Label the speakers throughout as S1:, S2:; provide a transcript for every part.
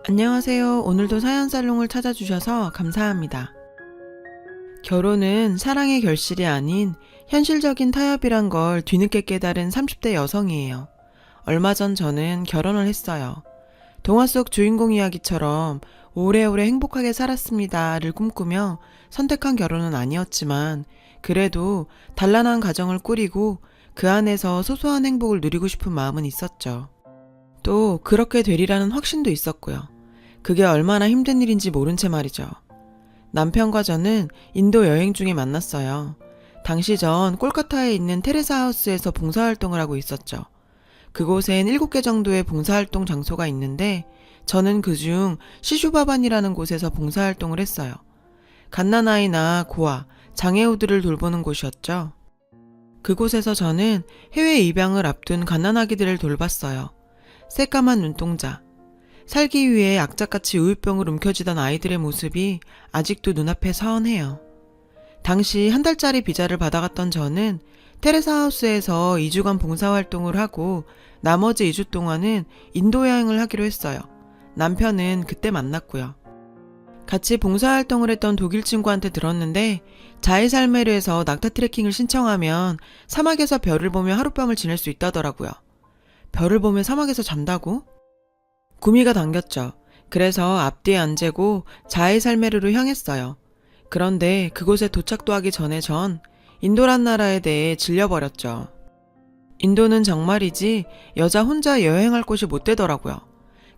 S1: 안녕하세요. 오늘도 사연살롱을 찾아주셔서 감사합니다. 결혼은 사랑의 결실이 아닌 현실적인 타협이란 걸 뒤늦게 깨달은 30대 여성이에요. 얼마 전 저는 결혼을 했어요. 동화 속 주인공 이야기처럼 오래오래 행복하게 살았습니다를 꿈꾸며 선택한 결혼은 아니었지만 그래도 단란한 가정을 꾸리고 그 안에서 소소한 행복을 누리고 싶은 마음은 있었죠. 또 그렇게 되리라는 확신도 있었고요. 그게 얼마나 힘든 일인지 모른 채 말이죠. 남편과 저는 인도 여행 중에 만났어요. 당시 전 콜카타에 있는 테레사 하우스에서 봉사활동을 하고 있었죠. 그곳엔 7개 정도의 봉사활동 장소가 있는데 저는 그중 시슈바반이라는 곳에서 봉사활동을 했어요. 갓난아이나 고아, 장애우들을 돌보는 곳이었죠. 그곳에서 저는 해외 입양을 앞둔 갓난아기들을 돌봤어요. 새까만 눈동자, 살기 위해 악착같이 우유병을 움켜쥐던 아이들의 모습이 아직도 눈앞에 선해요. 당시 1달짜리 비자를 받아갔던 저는 테레사 하우스에서 2주간 봉사활동을 하고 나머지 2주 동안은 인도 여행을 하기로 했어요. 남편은 그때 만났고요. 같이 봉사활동을 했던 독일 친구한테 들었는데 자이살메르에서 낙타 트레킹을 신청하면 사막에서 별을 보며 하룻밤을 지낼 수 있다더라고요. 별을 보며 사막에서 잔다고? 구미가 당겼죠. 그래서 앞뒤에 안 재고 자이살메르로 향했어요. 그런데 그곳에 도착도 하기 전에 전 인도란 나라에 대해 질려버렸죠. 인도는 정말이지 여자 혼자 여행할 곳이 못 되더라고요.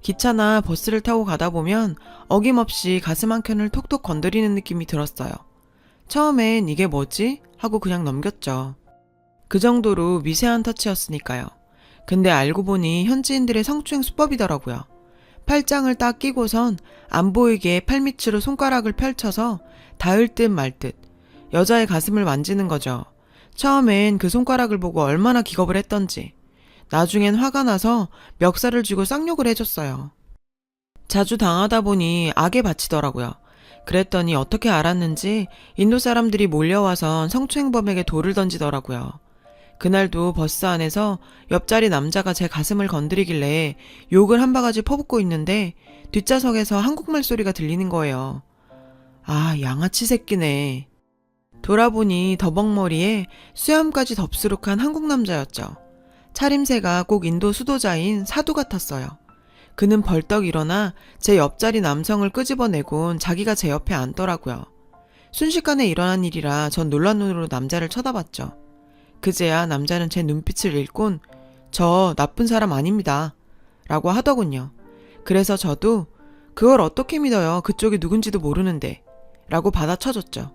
S1: 기차나 버스를 타고 가다 보면 어김없이 가슴 한켠을 톡톡 건드리는 느낌이 들었어요. 처음엔 이게 뭐지? 하고 그냥 넘겼죠. 그 정도로 미세한 터치였으니까요. 근데 알고 보니 현지인들의 성추행 수법이더라고요. 팔짱을 딱 끼고선 안 보이게 팔밑으로 손가락을 펼쳐서 닿을 듯 말 듯 여자의 가슴을 만지는 거죠. 처음엔 그 손가락을 보고 얼마나 기겁을 했던지 나중엔 화가 나서 멱살을 쥐고 쌍욕을 해줬어요. 자주 당하다 보니 악에 바치더라고요. 그랬더니 어떻게 알았는지 인도 사람들이 몰려와선 성추행범에게 돌을 던지더라고요. 그날도 버스 안에서 옆자리 남자가 제 가슴을 건드리길래 욕을 한 바가지 퍼붓고 있는데 뒷좌석에서 한국말 소리가 들리는 거예요. 아, 양아치 새끼네. 돌아보니 더벅머리에 수염까지 덥수룩한 한국 남자였죠. 차림새가 꼭 인도 수도자인 사두 같았어요. 그는 벌떡 일어나 제 옆자리 남성을 끄집어내곤 자기가 제 옆에 앉더라고요. 순식간에 일어난 일이라 전 놀란 눈으로 남자를 쳐다봤죠. 그제야 남자는 제 눈빛을 읽곤 저 나쁜 사람 아닙니다 라고 하더군요. 그래서 저도 그걸 어떻게 믿어요, 그쪽이 누군지도 모르는데 라고 받아쳐줬죠.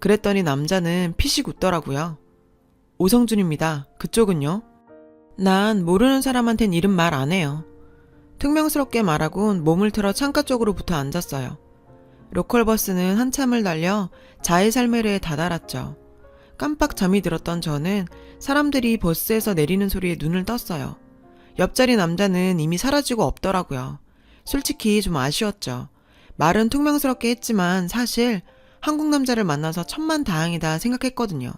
S1: 그랬더니 남자는 피식 웃더라고요. 오성준입니다. 그쪽은요? 난 모르는 사람한텐 이름 말 안 해요. 퉁명스럽게 말하곤 몸을 틀어 창가 쪽으로 붙어 앉았어요. 로컬버스는 한참을 달려 자이살메르에 다다랐죠. 깜빡 잠이 들었던 저는 사람들이 버스에서 내리는 소리에 눈을 떴어요. 옆자리 남자는 이미 사라지고 없더라고요. 솔직히 좀 아쉬웠죠. 말은 퉁명스럽게 했지만 사실 한국 남자를 만나서 천만다행이다 생각했거든요.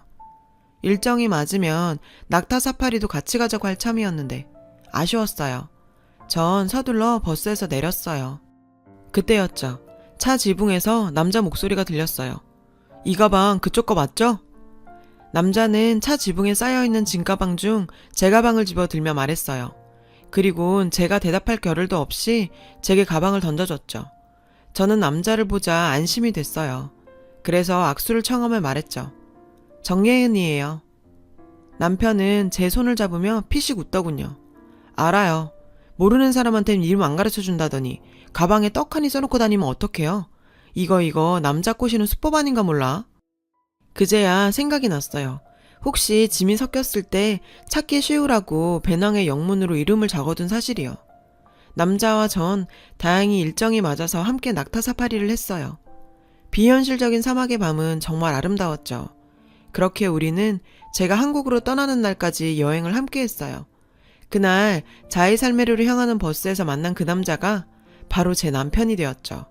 S1: 일정이 맞으면 낙타 사파리도 같이 가자고 할 참이었는데 아쉬웠어요. 전 서둘러 버스에서 내렸어요. 그때였죠. 차 지붕에서 남자 목소리가 들렸어요. 이 가방 그쪽 거 맞죠? 남자는 차 지붕에 쌓여있는 짐가방 중 제 가방을 집어들며 말했어요. 그리곤 제가 대답할 겨를도 없이 제게 가방을 던져줬죠. 저는 남자를 보자 안심이 됐어요. 그래서 악수를 청하며 말했죠. 정예은이에요. 남편은 제 손을 잡으며 피식 웃더군요. 알아요. 모르는 사람한텐 이름 안 가르쳐준다더니 가방에 떡하니 써놓고 다니면 어떡해요? 이거 남자 꼬시는 수법 아닌가 몰라? 그제야 생각이 났어요. 혹시 짐이 섞였을 때 찾기 쉬우라고 배낭에 영문으로 이름을 적어둔 사실이요. 남자와 전 다행히 일정이 맞아서 함께 낙타 사파리를 했어요. 비현실적인 사막의 밤은 정말 아름다웠죠. 그렇게 우리는 제가 한국으로 떠나는 날까지 여행을 함께 했어요. 그날 자이살메르로 향하는 버스에서 만난 그 남자가 바로 제 남편이 되었죠.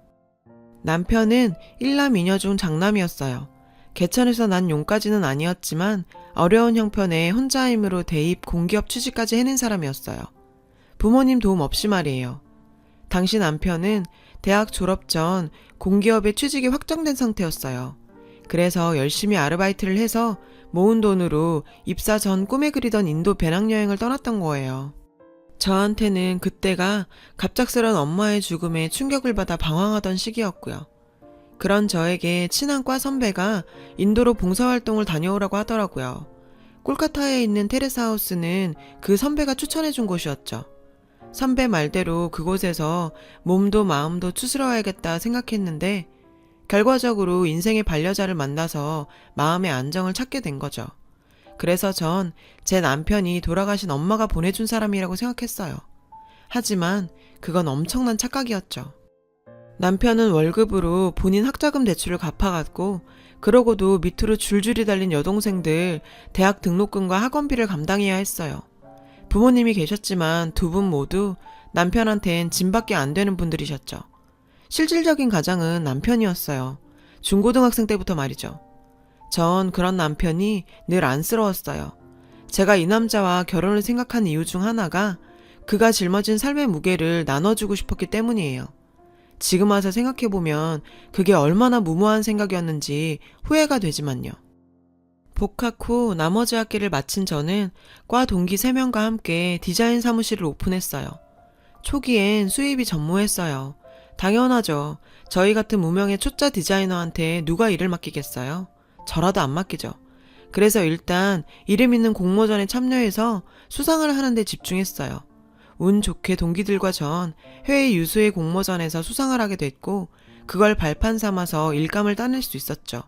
S1: 남편은 일남 이녀 중 장남이었어요. 개천에서 난 용까지는 아니었지만 어려운 형편에 혼자 힘으로 대입 공기업 취직까지 해낸 사람이었어요. 부모님 도움 없이 말이에요. 당시 남편은 대학 졸업 전 공기업에 취직이 확정된 상태였어요. 그래서 열심히 아르바이트를 해서 모은 돈으로 입사 전 꿈에 그리던 인도 배낭여행을 떠났던 거예요. 저한테는 그때가 갑작스런 엄마의 죽음에 충격을 받아 방황하던 시기였고요. 그런 저에게 친한 과 선배가 인도로 봉사활동을 다녀오라고 하더라고요. 콜카타에 있는 테레사 하우스는 그 선배가 추천해준 곳이었죠. 선배 말대로 그곳에서 몸도 마음도 추스러야겠다 생각했는데 결과적으로 인생의 반려자를 만나서 마음의 안정을 찾게 된 거죠. 그래서 전 제 남편이 돌아가신 엄마가 보내준 사람이라고 생각했어요. 하지만 그건 엄청난 착각이었죠. 남편은 월급으로 본인 학자금 대출을 갚아갔고 그러고도 밑으로 줄줄이 달린 여동생들 대학 등록금과 학원비를 감당해야 했어요. 부모님이 계셨지만 두 분 모두 남편한텐 짐밖에 안 되는 분들이셨죠. 실질적인 가장은 남편이었어요. 중고등학생 때부터 말이죠. 전 그런 남편이 늘 안쓰러웠어요. 제가 이 남자와 결혼을 생각한 이유 중 하나가 그가 짊어진 삶의 무게를 나눠주고 싶었기 때문이에요. 지금 와서 생각해보면 그게 얼마나 무모한 생각이었는지 후회가 되지만요. 복학 후 나머지 학기를 마친 저는 과 동기 3명과 함께 디자인 사무실을 오픈했어요. 초기엔 수입이 전무했어요. 당연하죠. 저희 같은 무명의 초짜 디자이너한테 누가 일을 맡기겠어요? 저라도 안 맡기죠. 그래서 일단 이름 있는 공모전에 참여해서 수상을 하는 데 집중했어요. 운 좋게 동기들과 전 해외 유수의 공모전에서 수상을 하게 됐고 그걸 발판 삼아서 일감을 따낼 수 있었죠.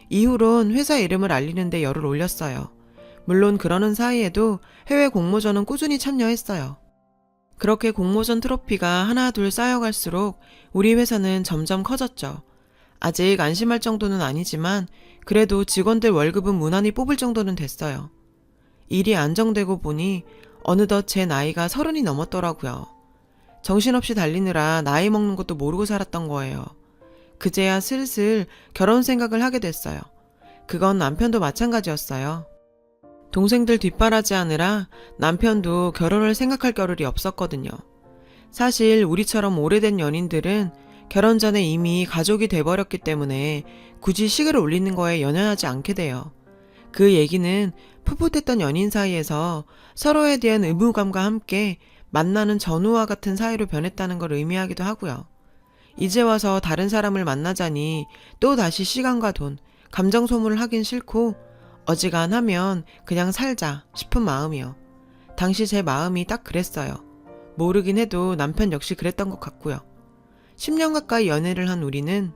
S1: 이후론 회사 이름을 알리는 데 열을 올렸어요. 물론 그러는 사이에도 해외 공모전은 꾸준히 참여했어요. 그렇게 공모전 트로피가 하나 둘 쌓여갈수록 우리 회사는 점점 커졌죠. 아직 안심할 정도는 아니지만 그래도 직원들 월급은 무난히 뽑을 정도는 됐어요. 일이 안정되고 보니 어느덧 제 나이가 30이 넘었더라고요. 정신없이 달리느라 나이 먹는 것도 모르고 살았던 거예요. 그제야 슬슬 결혼 생각을 하게 됐어요. 그건 남편도 마찬가지였어요. 동생들 뒷바라지하느라 남편도 결혼을 생각할 겨를이 없었거든요. 사실 우리처럼 오래된 연인들은 결혼 전에 이미 가족이 돼버렸기 때문에 굳이 식을 올리는 거에 연연하지 않게 돼요. 그 얘기는 풋풋했던 연인 사이에서 서로에 대한 의무감과 함께 만나는 전우와 같은 사이로 변했다는 걸 의미하기도 하고요. 이제 와서 다른 사람을 만나자니 또 다시 시간과 돈, 감정 소모를 하긴 싫고 어지간하면 그냥 살자 싶은 마음이요. 당시 제 마음이 딱 그랬어요. 모르긴 해도 남편 역시 그랬던 것 같고요. 10년 가까이 연애를 한 우리는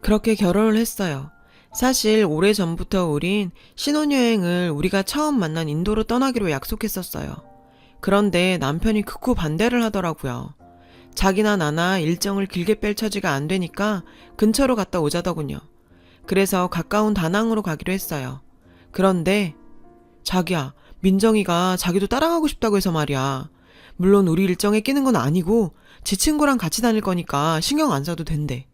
S1: 그렇게 결혼을 했어요. 사실 오래전부터 우린 신혼여행을 우리가 처음 만난 인도로 떠나기로 약속했었어요. 그런데 남편이 극구 반대를 하더라고요. 자기나 나나 일정을 길게 뺄 처지가 안 되니까 근처로 갔다 오자더군요. 그래서 가까운 다낭으로 가기로 했어요. 그런데 자기야, 민정이가 자기도 따라가고 싶다고 해서 말이야. 물론 우리 일정에 끼는 건 아니고 지 친구랑 같이 다닐 거니까 신경 안 써도 된대.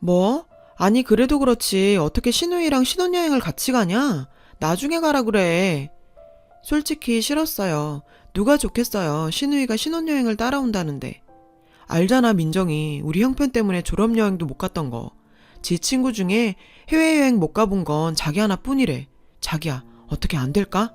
S1: 뭐? 아니 그래도 그렇지 어떻게 신우이랑 신혼여행을 같이 가냐? 나중에 가라 그래. 솔직히 싫었어요. 누가 좋겠어요. 신우이가 신혼여행을 따라온다는데. 알잖아 민정이 우리 형편 때문에 졸업여행도 못 갔던 거. 지 친구 중에 해외여행 못 가본 건 자기 하나뿐이래. 자기야 어떻게 안 될까?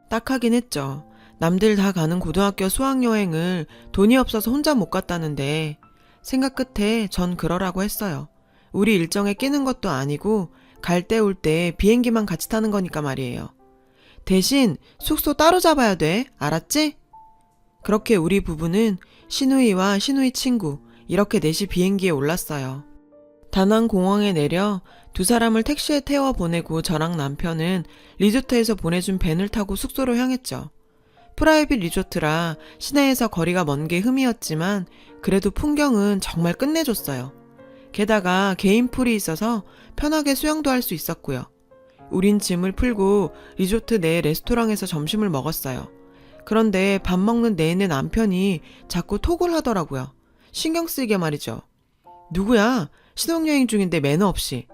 S1: 딱 하긴 했죠. 남들 다 가는 고등학교 수학여행을 돈이 없어서 혼자 못 갔다는데 생각 끝에 전 그러라고 했어요. 우리 일정에 끼는 것도 아니고 갈 때 올 때 비행기만 같이 타는 거니까 말이에요. 대신 숙소 따로 잡아야 돼. 알았지? 그렇게 우리 부부는 신우이와 신우이 친구 이렇게 넷이 비행기에 올랐어요. 다낭 공항에 내려 두 사람을 택시에 태워 보내고 저랑 남편은 리조트에서 보내준 밴을 타고 숙소로 향했죠. 프라이빗 리조트라 시내에서 거리가 먼 게 흠이었지만 그래도 풍경은 정말 끝내줬어요. 게다가 개인 풀이 있어서 편하게 수영도 할 수 있었고요. 우린 짐을 풀고 리조트 내 레스토랑에서 점심을 먹었어요. 그런데 밥 먹는 내내 남편이 자꾸 톡을 하더라고요. 신경 쓰이게 말이죠. 누구야? 신혼여행 중인데 매너 없이.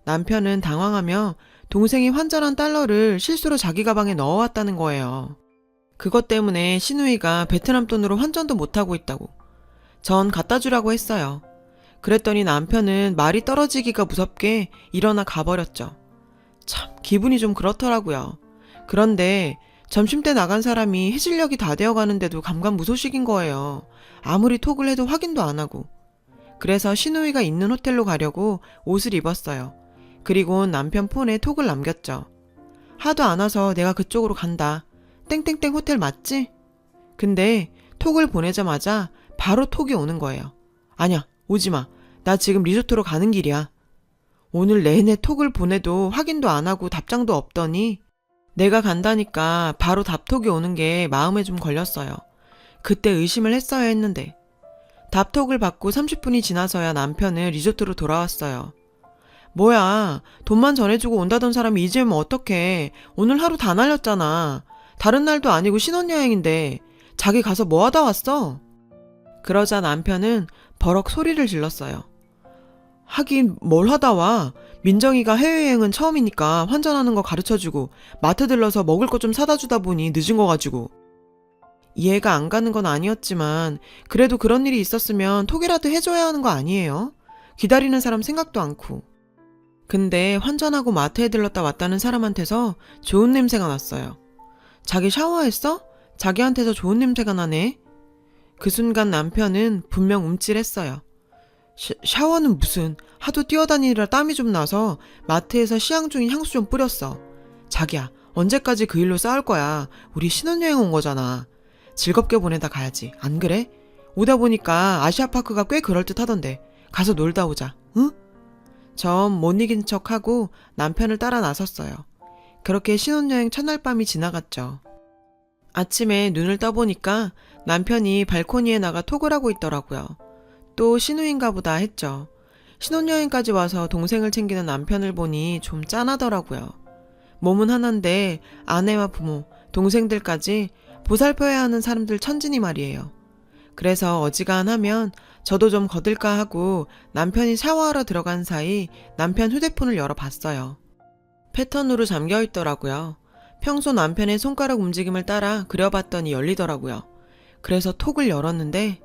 S1: 남편은 당황하며 동생이 환전한 달러를 실수로 자기 가방에 넣어왔다는 거예요. 그것 때문에 신우이가 베트남 돈으로 환전도 못하고 있다고. 전 갖다 주라고 했어요. 그랬더니 남편은 말이 떨어지기가 무섭게 일어나 가버렸죠. 참 기분이 좀 그렇더라고요. 그런데 점심때 나간 사람이 해질녘이 다 되어가는데도 감감무소식인 거예요. 아무리 톡을 해도 확인도 안 하고. 그래서 신우이가 있는 호텔로 가려고 옷을 입었어요. 그리고 남편 폰에 톡을 남겼죠. 하도 안 와서 내가 그쪽으로 간다. 땡땡땡 호텔 맞지? 근데 톡을 보내자마자 바로 톡이 오는 거예요. 아냐, 오지마. 나 지금 리조트로 가는 길이야. 오늘 내내 톡을 보내도 확인도 안 하고 답장도 없더니 내가 간다니까 바로 답톡이 오는 게 마음에 좀 걸렸어요. 그때 의심을 했어야 했는데. 답톡을 받고 30분이 지나서야 남편은 리조트로 돌아왔어요. 뭐야, 돈만 전해주고 온다던 사람이 이제 오면 어떡해. 오늘 하루 다 날렸잖아. 다른 날도 아니고 신혼여행인데 자기 가서 뭐 하다 왔어? 그러자 남편은 버럭 소리를 질렀어요. 하긴 뭘 하다 와. 민정이가 해외여행은 처음이니까 환전하는 거 가르쳐주고 마트 들러서 먹을 거 좀 사다 주다 보니 늦은 거 가지고. 이해가 안 가는 건 아니었지만 그래도 그런 일이 있었으면 톡이라도 해줘야 하는 거 아니에요? 기다리는 사람 생각도 않고. 근데 환전하고 마트에 들렀다 왔다는 사람한테서 좋은 냄새가 났어요. 자기 샤워했어? 자기한테서 좋은 냄새가 나네. 그 순간 남편은 분명 움찔했어요. 샤워는 무슨, 하도 뛰어다니느라 땀이 좀 나서 마트에서 시향 중인 향수 좀 뿌렸어. 자기야, 언제까지 그 일로 싸울 거야. 우리 신혼여행 온 거잖아. 즐겁게 보내다 가야지. 안 그래? 오다 보니까 아시아파크가 꽤 그럴듯하던데. 가서 놀다 오자. 응? 전 못 이긴 척하고 남편을 따라 나섰어요. 그렇게 신혼여행 첫날 밤이 지나갔죠. 아침에 눈을 떠보니까 남편이 발코니에 나가 톡을 하고 있더라고요. 또 신우인가 보다 했죠. 신혼여행까지 와서 동생을 챙기는 남편을 보니 좀 짠하더라고요. 몸은 하나인데 아내와 부모, 동생들까지 보살펴야 하는 사람들 천진이 말이에요. 그래서 어지간하면 저도 좀 거들까 하고 남편이 샤워하러 들어간 사이 남편 휴대폰을 열어봤어요. 패턴으로 잠겨있더라고요. 평소 남편의 손가락 움직임을 따라 그려봤더니 열리더라고요. 그래서 톡을 열었는데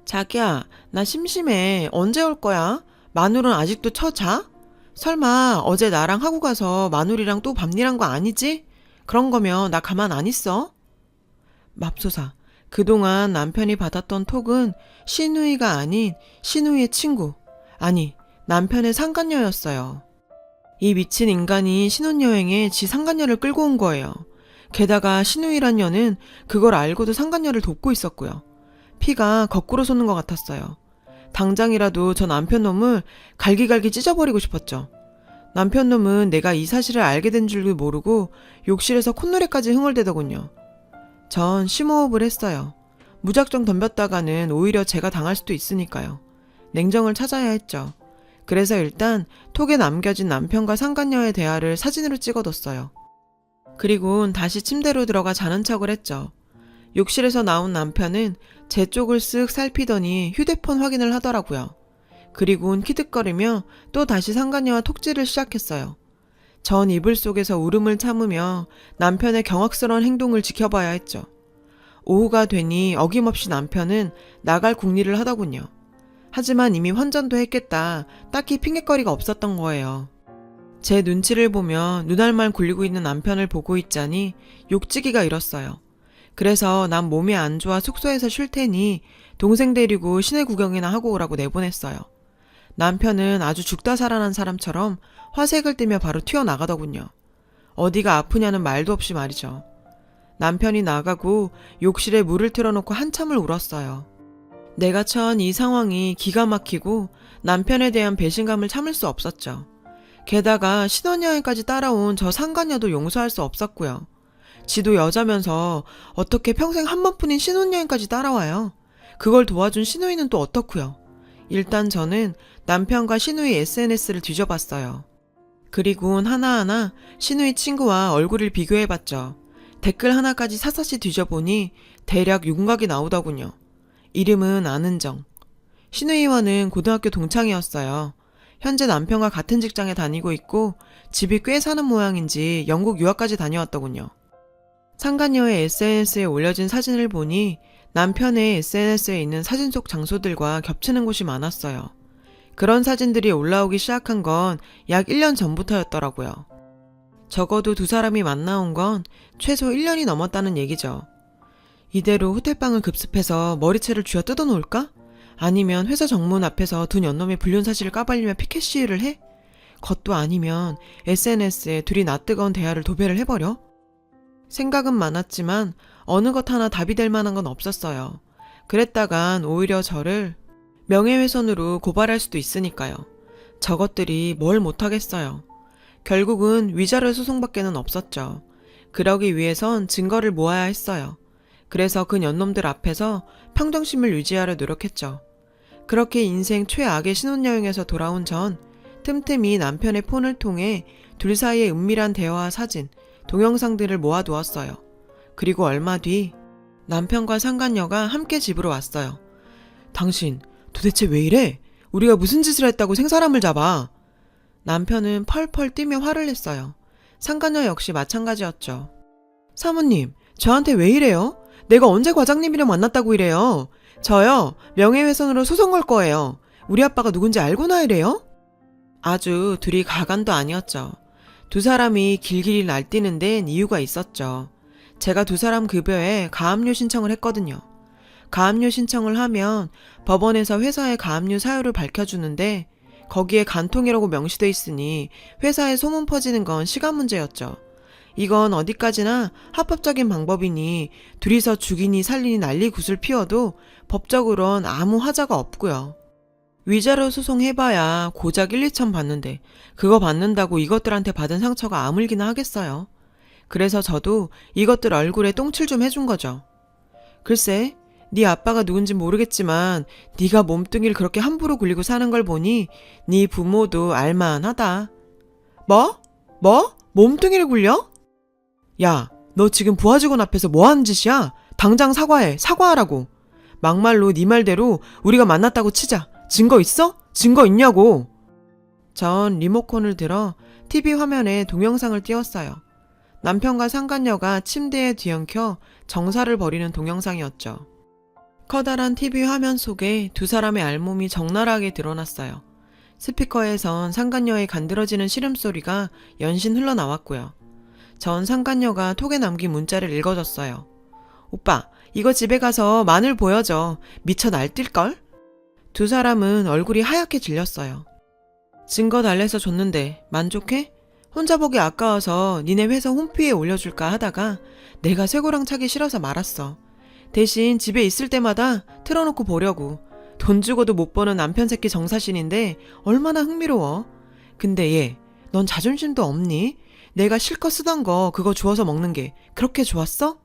S1: 자기야, 나 심심해. 언제 올 거야? 마눌은 아직도 자? 설마 어제 나랑 하고 가서 마눌이랑 또 밤일한 거 아니지? 그런 거면 나 가만 안 있어? 맙소사, 그동안 남편이 받았던 톡은 신우이가 아닌 신우이의 친구, 아니 남편의 상간녀였어요. 이 미친 인간이 신혼여행에 지 상간녀를 끌고 온 거예요. 게다가 신우이란 년은 그걸 알고도 상간녀를 돕고 있었고요. 피가 거꾸로 솟는 것 같았어요. 당장이라도 저 남편 놈을 갈기갈기 찢어버리고 싶었죠. 남편 놈은 내가 이 사실을 알게 된 줄도 모르고 욕실에서 콧노래까지 흥얼대더군요. 전 심호흡을 했어요. 무작정 덤볐다가는 오히려 제가 당할 수도 있으니까요. 냉정을 찾아야 했죠. 그래서 일단 톡에 남겨진 남편과 상간녀의 대화를 사진으로 찍어뒀어요. 그리고는 다시 침대로 들어가 자는 척을 했죠. 욕실에서 나온 남편은 제 쪽을 쓱 살피더니 휴대폰 확인을 하더라고요. 그리고는 키득거리며 또 다시 상간녀와 톡질을 시작했어요. 전 이불 속에서 울음을 참으며 남편의 경악스러운 행동을 지켜봐야 했죠. 오후가 되니 어김없이 남편은 나갈 궁리를 하더군요. 하지만 이미 환전도 했겠다. 딱히 핑곗거리가 없었던 거예요. 제 눈치를 보며 눈알만 굴리고 있는 남편을 보고 있자니 욕지기가 일었어요. 그래서 난 몸이 안 좋아 숙소에서 쉴 테니 동생 데리고 시내 구경이나 하고 오라고 내보냈어요. 남편은 아주 죽다 살아난 사람처럼 화색을 띠며 바로 튀어나가더군요. 어디가 아프냐는 말도 없이 말이죠. 남편이 나가고 욕실에 물을 틀어놓고 한참을 울었어요. 내가 처한 이 상황이 기가 막히고 남편에 대한 배신감을 참을 수 없었죠. 게다가 신혼여행까지 따라온 저 상간녀도 용서할 수 없었고요. 지도 여자면서 어떻게 평생 한 번뿐인 신혼여행까지 따라와요? 그걸 도와준 신우이는 또 어떻고요? 일단 저는 남편과 신우이 SNS를 뒤져봤어요. 그리곤 하나하나 신우이 친구와 얼굴을 비교해봤죠. 댓글 하나까지 사사시 뒤져보니 대략 윤곽이 나오더군요. 이름은 안은정. 신우이와는 고등학교 동창이었어요. 현재 남편과 같은 직장에 다니고 있고 집이 꽤 사는 모양인지 영국 유학까지 다녀왔더군요. 상간녀의 SNS에 올려진 사진을 보니 남편의 SNS에 있는 사진 속 장소들과 겹치는 곳이 많았어요. 그런 사진들이 올라오기 시작한 건 약 1년 전부터였더라고요. 적어도 두 사람이 만나온 건 최소 1년이 넘었다는 얘기죠. 이대로 호텔방을 급습해서 머리채를 쥐어 뜯어놓을까? 아니면 회사 정문 앞에서 두 연놈의 불륜 사실을 까발리며 피켓 시위를 해? 그것도 아니면 SNS에 둘이 낯뜨거운 대화를 도배를 해버려? 생각은 많았지만 어느 것 하나 답이 될 만한 건 없었어요. 그랬다간 오히려 저를 명예훼손으로 고발할 수도 있으니까요. 저것들이 뭘 못하겠어요. 결국은 위자료 소송밖에는 없었죠. 그러기 위해선 증거를 모아야 했어요. 그래서 그 연놈들 앞에서 평정심을 유지하려 노력했죠. 그렇게 인생 최악의 신혼여행에서 돌아온 전 틈틈이 남편의 폰을 통해 둘 사이의 은밀한 대화와 사진, 동영상들을 모아두었어요. 그리고 얼마 뒤 남편과 상간녀가 함께 집으로 왔어요. 당신 도대체 왜 이래? 우리가 무슨 짓을 했다고 생사람을 잡아? 남편은 펄펄 뛰며 화를 냈어요. 상간녀 역시 마찬가지였죠. 사모님, 저한테 왜 이래요? 내가 언제 과장님이랑 만났다고 이래요? 저요, 명예훼손으로 소송 걸 거예요. 우리 아빠가 누군지 알고나 이래요? 아주 둘이 가관도 아니었죠. 두 사람이 길길이 날뛰는 데는 이유가 있었죠. 제가 두 사람 급여에 가압류 신청을 했거든요. 가압류 신청을 하면 법원에서 회사의 가압류 사유를 밝혀주는데 거기에 간통이라고 명시돼 있으니 회사에 소문 퍼지는 건 시간 문제였죠. 이건 어디까지나 합법적인 방법이니 둘이서 죽이니 살리니 난리 굿을 피워도 법적으론 아무 하자가 없고요. 위자료 소송 해봐야 고작 1, 2천 받는데 그거 받는다고 이것들한테 받은 상처가 아물기나 하겠어요. 그래서 저도 이것들 얼굴에 똥칠 좀 해준 거죠. 글쎄, 네 아빠가 누군지 모르겠지만 네가 몸뚱이를 그렇게 함부로 굴리고 사는 걸 보니 네 부모도 알만하다. 뭐? 몸뚱이를 굴려? 야, 너 지금 부하 직원 앞에서 뭐 하는 짓이야? 당장 사과해. 사과하라고. 막말로 네 말대로 우리가 만났다고 치자. 증거 있어? 증거 있냐고. 전 리모컨을 들어 TV 화면에 동영상을 띄웠어요. 남편과 상간녀가 침대에 뒤엉켜 정사를 벌이는 동영상이었죠. 커다란 TV 화면 속에 두 사람의 알몸이 적나라하게 드러났어요. 스피커에선 상간녀의 간드러지는 시름소리가 연신 흘러나왔고요. 전 상간녀가 톡에 남긴 문자를 읽어줬어요. 오빠, 이거 집에 가서 마늘 보여줘. 미쳐 날뛸걸? 두 사람은 얼굴이 하얗게 질렸어요. 증거 달래서 줬는데 만족해? 혼자 보기 아까워서 니네 회사 홈피에 올려줄까 하다가 내가 쇠고랑 차기 싫어서 말았어. 대신 집에 있을 때마다 틀어놓고 보려고. 돈 주고도 못 보는 남편 새끼 정사신인데 얼마나 흥미로워. 근데 얘, 넌 자존심도 없니? 내가 실컷 쓰던 거 그거 주워서 먹는 게 그렇게 좋았어?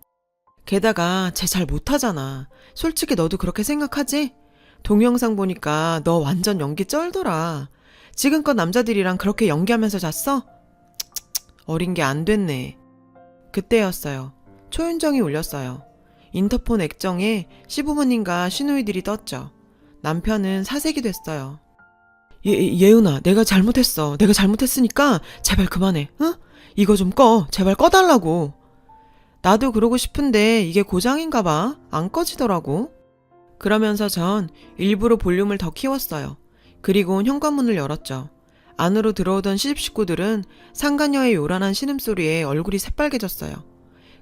S1: 게다가 쟤 잘 못하잖아. 솔직히 너도 그렇게 생각하지? 동영상 보니까 너 완전 연기 쩔더라. 지금껏 남자들이랑 그렇게 연기하면서 잤어? 어린 게 안 됐네. 그때였어요. 초윤정이 울렸어요. 인터폰 액정에 시부모님과 시누이들이 떴죠. 남편은 사색이 됐어요. 예은아, 내가 잘못했어. 내가 잘못했으니까 제발 그만해. 응? 이거 좀 꺼. 제발 꺼달라고. 나도 그러고 싶은데 이게 고장인가 봐. 안 꺼지더라고. 그러면서 전 일부러 볼륨을 더 키웠어요. 그리고 현관문을 열었죠. 안으로 들어오던 시집 식구들은 상간녀의 요란한 신음소리에 얼굴이 새빨개졌어요.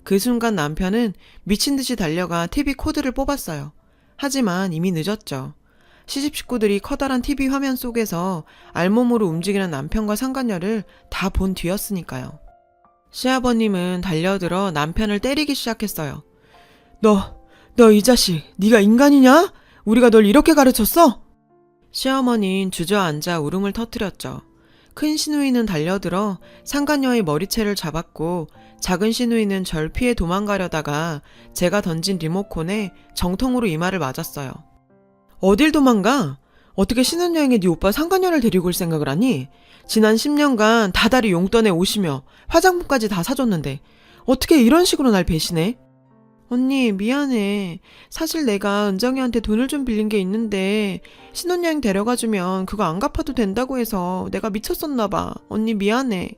S1: 그 순간 남편은 미친 듯이 달려가 TV 코드를 뽑았어요. 하지만 이미 늦었죠. 시집 식구들이 커다란 TV 화면 속에서 알몸으로 움직이는 남편과 상간녀를 다 본 뒤였으니까요. 시아버님은 달려들어 남편을 때리기 시작했어요. 너 이 자식, 네가 인간이냐? 우리가 널 이렇게 가르쳤어? 시어머니는 주저앉아 울음을 터뜨렸죠. 큰 시누이는 달려들어 상간녀의 머리채를 잡았고 작은 시누이는 절 피해 도망가려다가 제가 던진 리모컨에 정통으로 이마를 맞았어요. 어딜 도망가? 어떻게 신혼여행에 네 오빠 상간녀를 데리고 올 생각을 하니? 지난 10년간 다달이 용돈에 오시며 화장품까지 다 사줬는데 어떻게 이런 식으로 날 배신해? 언니 미안해. 사실 내가 은정이한테 돈을 좀 빌린 게 있는데 신혼여행 데려가주면 그거 안 갚아도 된다고 해서 내가 미쳤었나 봐. 언니 미안해.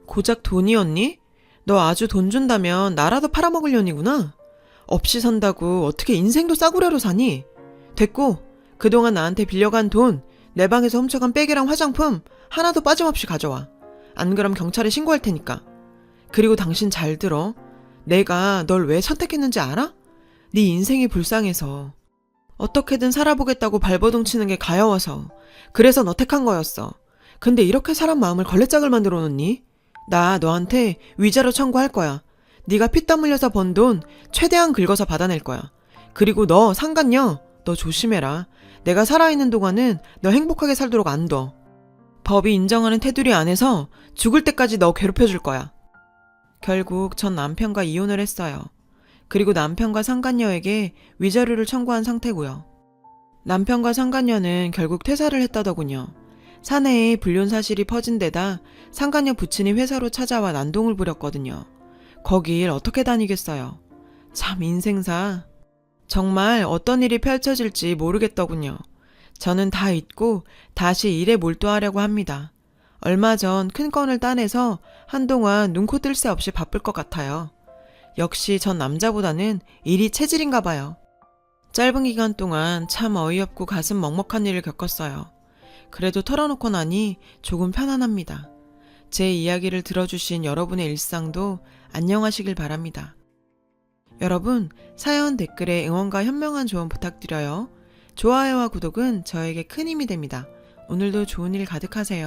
S1: 고작 돈이었니? 너 아주 돈 준다면 나라도 팔아먹을 년이구나. 없이 산다고 어떻게 인생도 싸구려로 사니? 됐고, 그동안 나한테 빌려간 돈, 내 방에서 훔쳐간 백이랑 화장품 하나도 빠짐없이 가져와. 안 그럼 경찰에 신고할 테니까. 그리고 당신 잘 들어. 내가 널 왜 선택했는지 알아? 네 인생이 불쌍해서. 어떻게든 살아보겠다고 발버둥 치는 게 가여워서. 그래서 너 택한 거였어. 근데 이렇게 사람 마음을 걸레짝을 만들어 놓니? 나 너한테 위자료 청구할 거야. 네가 피땀 흘려서 번 돈 최대한 긁어서 받아낼 거야. 그리고 너 상간녀, 너 조심해라. 내가 살아있는 동안은 너 행복하게 살도록 안 둬. 법이 인정하는 테두리 안에서 죽을 때까지 너 괴롭혀줄 거야. 결국 전 남편과 이혼을 했어요. 그리고 남편과 상간녀에게 위자료를 청구한 상태고요. 남편과 상간녀는 결국 퇴사를 했다더군요. 사내에 불륜 사실이 퍼진 데다 상간녀 부친이 회사로 찾아와 난동을 부렸거든요. 거길 어떻게 다니겠어요. 참 인생사. 정말 어떤 일이 펼쳐질지 모르겠더군요. 저는 다 잊고 다시 일에 몰두하려고 합니다. 얼마 전 큰 건을 따내서 한동안 눈코 뜰 새 없이 바쁠 것 같아요. 역시 전 남자보다는 일이 체질인가 봐요. 짧은 기간 동안 참 어이없고 가슴 먹먹한 일을 겪었어요. 그래도 털어놓고 나니 조금 편안합니다. 제 이야기를 들어주신 여러분의 일상도 안녕하시길 바랍니다. 여러분, 사연 댓글에 응원과 현명한 조언 부탁드려요. 좋아요와 구독은 저에게 큰 힘이 됩니다. 오늘도 좋은 일 가득하세요.